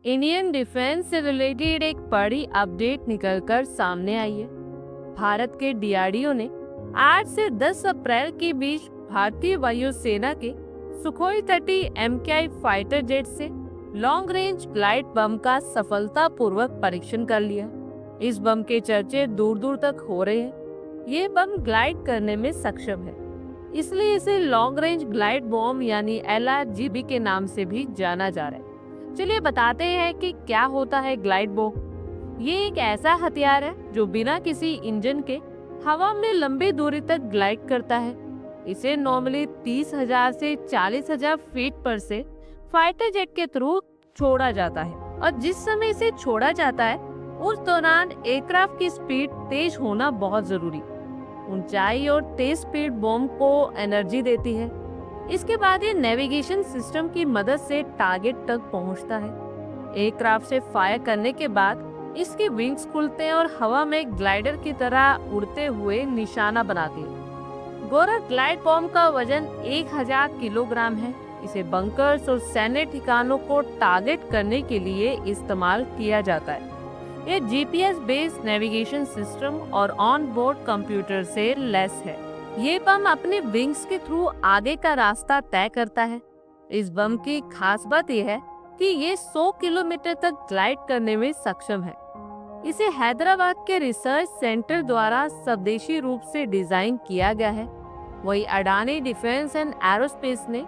Indian defence से related एक बड़ी अपडेट निकलकर सामने आई है। भारत के डीआरडीओ ने 8 से 10 अप्रैल के बीच भारतीय वायुसेना के सुखोई 30 MKI फाइटर जेट से लॉन्ग रेंज ग्लाइड बम का सफलतापूर्वक परीक्षण कर लिया। इस बम के चर्चे दूर दूर तक हो रहे हैं। ये बम ग्लाइड करने में सक्षम है, इसलिए इसे लॉन्ग रेंज ग्लाइड बम यानी LRGB के नाम से भी जाना जा रहा है। चलिए बताते हैं कि क्या होता है ग्लाइड बम। ये एक ऐसा हथियार है जो बिना किसी इंजन के हवा में लंबी दूरी तक ग्लाइड करता है। इसे नॉर्मली 30,000 से 40,000 फीट पर से फाइटर जेट के थ्रू छोड़ा जाता है, और जिस समय इसे छोड़ा जाता है उस दौरान एयरक्राफ्ट की स्पीड तेज होना बहुत जरूरी। ऊंचाई और तेज स्पीड बम को एनर्जी देती है। इसके बाद ये नेविगेशन सिस्टम की मदद से टारगेट तक पहुंचता है। एयरक्राफ्ट से फायर करने के बाद इसके विंग्स खुलते हैं और हवा में ग्लाइडर की तरह उड़ते हुए निशाना बनाते हैं। गोरा ग्लाइड बम का वजन 1000 किलोग्राम है। इसे बंकर्स और सैन्य ठिकानों को टारगेट करने के लिए इस्तेमाल किया जाता है। ये GPS बेस्ड नेविगेशन सिस्टम और ऑन बोर्ड कंप्यूटर से लैस है। ये बम अपने विंग्स के थ्रू आगे का रास्ता तय करता है। इस बम की खास बात यह है कि ये 100 किलोमीटर तक ग्लाइड करने में सक्षम है। इसे हैदराबाद के रिसर्च सेंटर द्वारा स्वदेशी रूप से डिजाइन किया गया है। वही अडानी डिफेंस एंड एरोस्पेस ने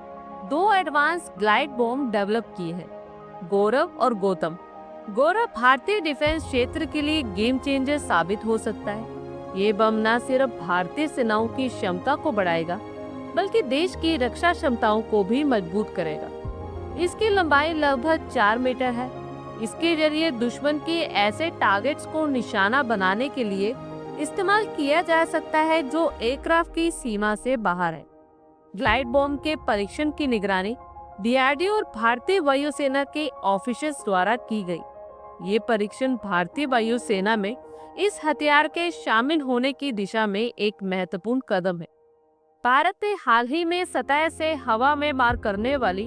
2 एडवांस ग्लाइड बम डेवलप किए हैं, गौरव और गौतम। गौरव भारतीय डिफेंस क्षेत्र के लिए गेम चेंजर साबित हो सकता है। ये बम न सिर्फ भारतीय सेनाओं की क्षमता को बढ़ाएगा, बल्कि देश की रक्षा क्षमताओं को भी मजबूत करेगा। इसकी लंबाई लगभग 4 मीटर है। इसके जरिए दुश्मन के ऐसे टारगेट्स को निशाना बनाने के लिए इस्तेमाल किया जा सकता है जो एयरक्राफ्ट की सीमा से बाहर है। ग्लाइड बम के परीक्षण की निगरानी डीआरडीओ और भारतीय वायुसेना के ऑफिसर्स द्वारा की गई। ये परीक्षण भारतीय वायुसेना में इस हथियार के शामिल होने की दिशा में एक महत्वपूर्ण कदम है। भारत ने हाल ही में सतह से हवा में मार करने वाली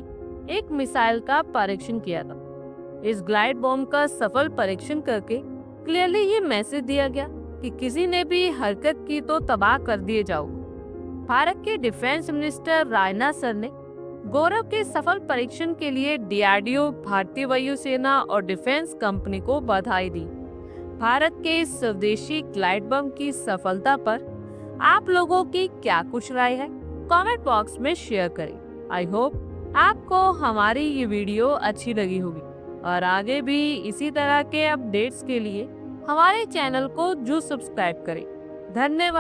एक मिसाइल का परीक्षण किया था। इस ग्लाइड बम का सफल परीक्षण करके क्लियरली ये मैसेज दिया गया कि किसी ने भी हरकत की तो तबाह कर दिए जाओगे। भारत के डिफेंस मिनिस्टर राजनाथ सर ने गौरव के सफल परीक्षण के लिए डीआरडीओ, भारतीय वायुसेना और डिफेंस कंपनी को बधाई दी। भारत के इस स्वदेशी ग्लाइड बम की सफलता पर आप लोगों की क्या कुछ राय है, कमेंट बॉक्स में शेयर करें। आई होप आपको हमारी ये वीडियो अच्छी लगी होगी, और आगे भी इसी तरह के अपडेट्स के लिए हमारे चैनल को जरूर सब्सक्राइब करें। धन्यवाद।